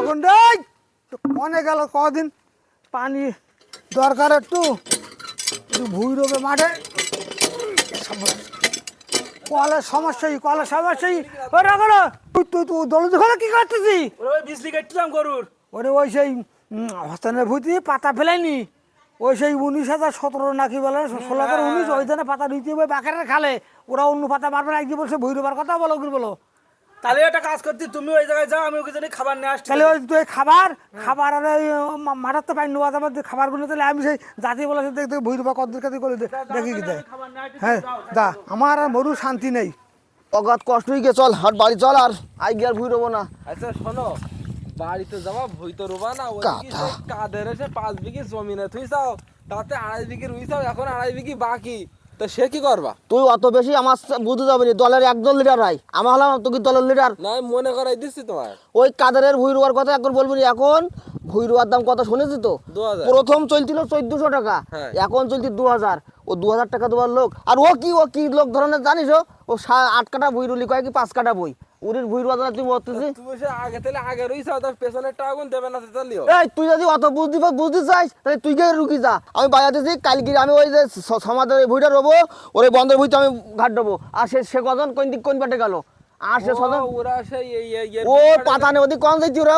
এখন রে মনে গেল কদিন পানি দরকার একটু ভুই রোবে মাঠে কলের সমস্যাই ওরা করো তুই তুই দল দোকানে কি করতেছি ওই বিজলি কাটছিলাম গরুর। ওরে ওই সেই হস্তানের ভুতি পাতা ফেলাইনি ওই সেই 19,017 নাকি বলে 16,19 ওই ধানে পাতা দিতে হবে বাঁকের খালে ওরা অন্য পাতা মারবে না একদিন বলছে ভুই রোবার কথা বলো কি বলো তাহলে একটা কাজ করতে তুমি ওই জায়গায় যাও, আমি ওকে জানি খাবার নিয়ে আসছি। তাহলে ওই তুই খাবার আর ওই মাঠার তো পাই নেওয়া যাবে খাবারগুলো তাহলে আমি সেই জাতি বলে দেখতে ভুই রোবা কদ্দুর কাছে করে দেখি কি দেয় হ্যাঁ দা আমার আর মরু শান্তি নেই অগাধ কষ্ট হয়ে গিয়ে চল হাট বাড়ি চল আর আই গিয়ে আর ভুই রবো না। আচ্ছা শোনো, বাড়িতে যাওয়া ভুই তো রোবা না, ওই কাদের এসে 5 বিঘি জমিনে তুই চাও, তাতে 2.5 বিঘি রুই চাও, এখন 2.5 বিঘি বাকি, তো সে কি করবা? তুই অত বেশি আমার বুঝতে যাবি না, দলের একজন লিডার ভাই আমার হলাম তুই দলের লিডার না মনে করাই দিচ্ছি তোমার। ওই কাদের ভুই রোয়ার কথা এখন বলবি না, এখন ভুই রোয়ার দাম কত শুনেছি তো 2000 প্রথম চলছিল 1400 টাকা হ্যাঁ। এখন চলছে 2000 ও 2000 টাকা দেওয়ার লোক আর ও কি লোক ধরনের জানিস ও 8 কাটা বই রুলি কয় কি 5 কাটা বই উরির ভুই রোয়া তুমি বলতেছি তুমি সে আগে তাহলে আগে রুই চাও, তার পেছনের টাকা গুণ দেবে না চালিও। এই তুই যদি অত বুঝতে চাইস তাহলে তুই গিয়ে রুকি যা, আমি বাজাতেছি কালকে আমি ওই যে সমাজের ভুইটা রবো ওর এই বন্ধের ভুইতে আমি ঘাট দেবো আর সে কজন কোন পাটে গেল আর সে সজন ওরা সেই ও পাতা নেই ওদিক কম যাইতি ওরা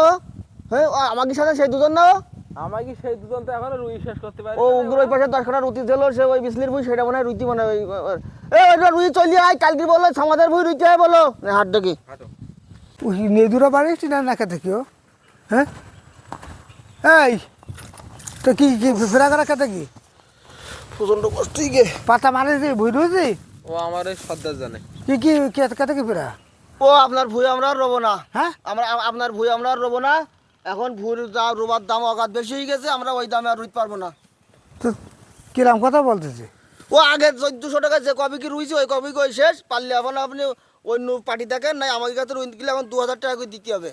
হ্যাঁ আমাকে সাথে সেই দুজন না আমার কি সেই দুজন তো এখনো রুই শেষ করতে পারে ও উগ্র ওই পাশে 10 কাটা রুটি ছিল সে ওই বিসলির ভুই সেটা মনে হয় রুটি মনে হয় ওইটা রুই চলি আয় কালকে বললো সমাজের ভুই রুইতে হয় বলো হাট দেখি ওই নেদুরা বাড়িস না নাকা থেকেও হ্যাঁ এই তো কি কি ফেরা করা খেতে কি প্রচন্ড কষ্টই গে পাতা মারেছি ভুই রয়েছি ও আমার এই সর্দার জানে কি কি খেতে কি ফেরা ও আপনার ভুই আমরা আর রবো না হ্যাঁ আমরা আপনার ভুই আমরা আর রবো না এখন ভুইর রোবার দাম অগাধ বেশি হয়ে গেছে আমরা ওই দামে আর রুইতে পারবো না তো কিরাম কথা বলতেছি ও আগে 1400 টাকা যে কবি কি রুইছে ওই কবি কই শেষ পারলে এখন আপনি অন্য পার্টি দেখেন নাই আমাদের কাছে রুইতে গেলে এখন 2000 টাকা করে দিতে হবে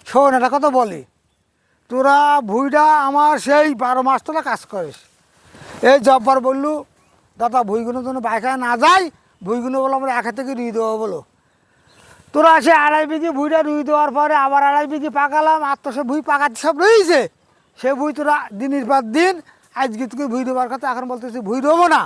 শোন এটা কথা বলি তোরা ভুইটা আমার সেই 12 মাস তোরা কাজ করিস এই জব্বার বললু দাদা ভুইগুলো যেন বাইকায় না যায় ভুইগুলো বলো আমরা একা থেকে রুই দেবো বলো তোরা সে 2.5 বিঘি ভুইটা রুই দেওয়ার পরে আবার 2.5 বিঘি পাকালাম আর তো সে ভুই পাকাতে সব রয়েছে সে ভুই তোরা দিনের পর দিন আজকে তোকে ভুই দেওয়ার কথা এখন বলতেছি ভুই দেবো না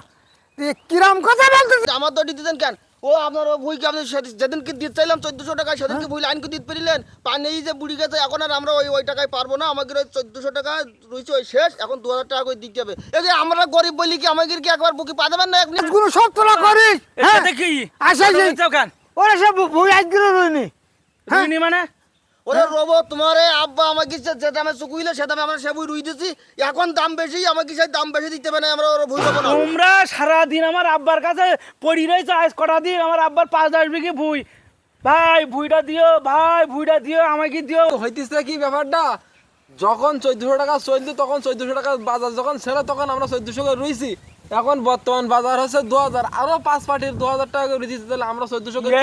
কিরাম কথা বলতেছি আমার তো দিতেন কেন ও আপনার ভুই কি আপনি যেদিন কি দিতে চাইলাম 1400 টাকা সেদিন কি ভুই লাইন করে দিতে পারিলেন পানি যে বুড়ি গেছে এখন আর আমরা ওই টাকায় পারবো না আমাকে ওই 1400 টাকা রুইছে ওই শেষ এখন 2000 টাকা করে দিতে হবে এই যে আমরা গরিব বলি কি আমাদের কি একবার বুকি পা দেবেন না আপনি গুলো সব তোরা করিস হ্যাঁ দেখি আসা ওরা সব ভুই আজকে রইনি রুইনি মানে ওরে রবো তোমার আব্বা আমাকে যে দামে চুকুইলে সে দামে আমরা সে বই রুই দিছি এখন দাম বেশি আমাকে সেই দাম বেশি দিতে হবে না আমরা ওরা ভুই দেবো না তোমরা সারাদিন আমার আব্বার কাছে পড়ি রয়েছে আজ কটা দিন আমার আব্বার 5-10 বিঘি ভুই ভাই ভুইটা দিও ভাই ভুইটা দিও আমাকে দিও হইতেছে কি ব্যাপারটা যখন 1400 টাকা চলতো তখন 1400 টাকা বাজার যখন ছিল তখন আমরা 1400 করে রুইছি এখন বর্তমান বাজার হচ্ছে 2000 আরো 5 পাটির 2000 টাকা করে দিতে তাহলে আমরা 1400 করে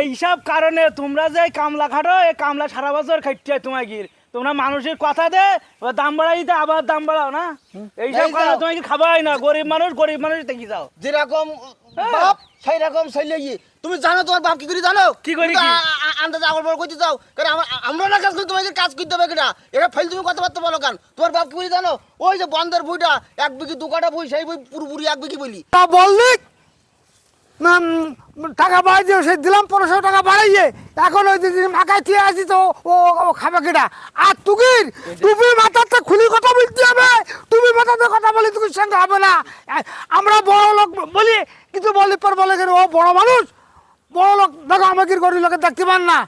এই সব কারণে তোমরা যে কামলা খাটো এই কামলা সারা বছর খাইতে তোমাকে তোমরা মানুষের কথা দে দাম বাড়াই দিতে আবার দাম বাড়াও না এইসব কারণে তোমাকে খাবাই না গরিব মানুষ দেখি যাও যেরকম বাপ সেই রকম ছেলে তুমি জানো তোমার বাপ কি করে জানো কি করি আন্দাজ আগর বড় কইতে যাও কারণ আমরা না কাজ করি তোমাকে কাজ করতে হবে কিনা এটা ফেল তুমি কথাবার্তা বলো কেন তোমার বাপ কি করে জানো ওই যে বন্ধের বইটা 1 বিঘি 2 কাটা বই সেই বই পুরোপুরি 1 বিঘি বলি তা বললি টাকা বাড়িয়ে সে দিলাম 1500 টাকা বাড়াইয়ে এখন ওই দিদি মাকায় ঠিক আছি তো ও খাবে কিনা আর তুকির তুমি মাথাতে খুলি কথা বলতে হবে তুমি মাথাতে কথা বলি তুকির সঙ্গে হবে না আমরা বড় লোক বলি কিন্তু বলি পর বলে ও বড় মানুষ বড় লোক দেখো আমাকে গরিব লোকের দেখতে পান না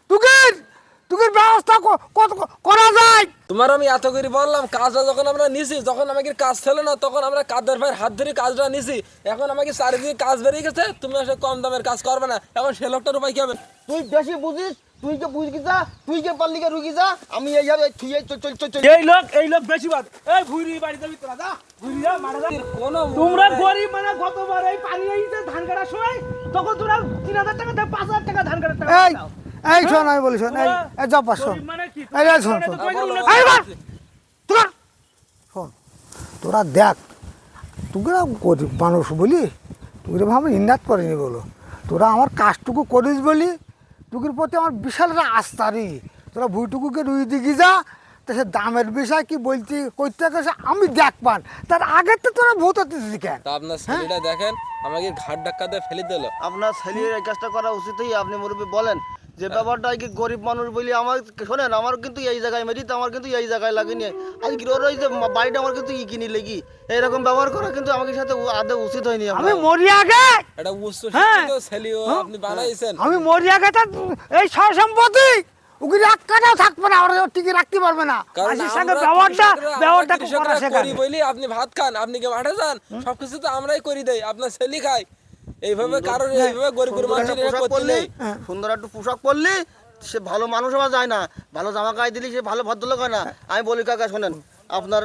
তুকির ব্যবস্থা কত করা যায় তোমার আমি এত করে বললাম কাজটা যখন আমরা নিছি যখন আমাকে কাজ ছিল না তখন আমরা কাদের ভাইয়ের হাত ধরে কাজটা নিছি এখন আমাকে চারিদিকে কাজ বেরিয়ে গেছে তুমি আসলে কম দামের কাজ করবে না এখন সে লোকটার উপায় কি হবে তুই বেশি বুঝিস তুই কে বুঝি যা তুই কে পারলি কে রুগি যা আমি এই যাবে তুই চল এই লোক বেশি বাদ এই ভুইরি বাড়ি যাবি তোরা যা ভুইরিয়া মারা যা কোন তোমরা গরিব মানে গতবার এই পানি আইছে ধান কাটার সময় তখন তোরা 3000 টাকা দেয় 5000 টাকা ধান কাটার টাকা এই শোন আমি বলি শোন এই জব শোন এই শোন শোন তোরা দেখ তোরা গরিব মানুষ বলি তোরা ভাবে ইন্নাত করিনি বলো তোরা আমার কাজটুকু করিস বলি তোদের প্রতি আমার বিশাল একটা আস্থা রে তোরা ভুইটুকুকে রুই দিঘি যা, তো সে দামের বিষয় কি বলছি করতে গেছে আমি দেখ পান, তার আগের তো তোরা ভূত হতেছিস কেন? তা আপনার ছেলেটা দেখেন আমাকে ঘাট ধাক্কাতে ফেলে দিল। আপনার ছেলের এই কাজটা করা উচিতই, আপনি মুরব্বী বলেন যে ব্যাপারটা কি গরিব মানুষ বলি আমার, শোনেন আমার কিন্তু এই জায়গায় মেরি, আমার কিন্তু এই জায়গায় লাগেনি, আজকে ওর ওই যে বাড়িটা আমার কিন্তু কিনি লেগি, এইরকম ব্যবহার করা কিন্তু আমাকে সাথে আদৌ উচিত হয়নি। আমি আপনার মরি আগে, এটা উচ্চ হ্যাঁ। শিক্ষিত ছেলেও আপনি বানাইছেন। আমি মরি আগে তার এই সম্পত্তি ওগুলি এক কাটাও থাকবে না, ওরা টিকে রাখতে পারবে না। কারণ মাসির সঙ্গে আমরা ব্যবহারটা কৃষকরা করা শেখাবে। করি বলি আপনি ভাত খান, আপনি কি মাঠে যান, সবকিছু তো আমরাই করি দেই, আপনার ছেলে খায়। এইভাবে কারোর এইভাবে গরিব সুন্দর মানুষের একটা এটা পোশাক করতে পরলি, নেই। সুন্দর একটা পোশাক পরলি সে ভালো মানুষ হওয়া যায় না, ভালো জামা গায়ে দিলি সে ভালো ভদ্রলোক হয় না। আমি বলি কাকা শোনেন, আপনার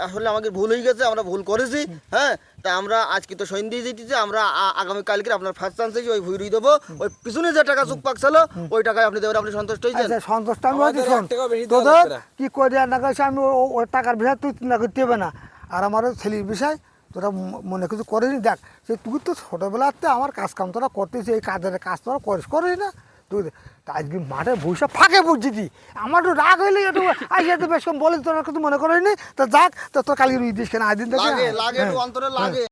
আসলে আমাকে ভুল হয়ে গেছে, আমরা ভুল করেছি, হ্যাঁ। তা আমরা আজকে তো সন্ধ্যে যেতেছি, আমরা আগামী কালকে আপনার ফার্স্ট চান্সে ওই ভুইরুই দেবো, ওই পিছনে যে টাকা চুক পাক ছিল ওই টাকায় আপনি দেবেন, আপনি সন্তুষ্ট হয়েছেন? আচ্ছা সন্তুষ্ট আমি আমাদের হচ্ছি, শোন 1 টাকা বেশি দেওয়া তোদের লাগবে না। কি করে আর না করেছে আমি ওই টাকার বিষয় তুই চিন্তা করতে হবে না। আর আমার ওই ছেলের বিষয় তোরা মনে কিছু করিনি, দেখ সে তুই তো ছোটোবেলাতে আমার কাজ কাম তোরা করতেছিস, এই কাজের কাজ তোরা করিস না তুই। তা আজকে মাঠে বসে ফাঁকে বুঝছি দি আমার একটু রাগ হইলে একটু আসে তো বেশ কম বলে তোরা কিছু মনে করিনি। তা যাক তো তোর কালকে রুই দিস কেন আজ দিন থেকে লাগে লাগে একটু অন্তরে লাগে।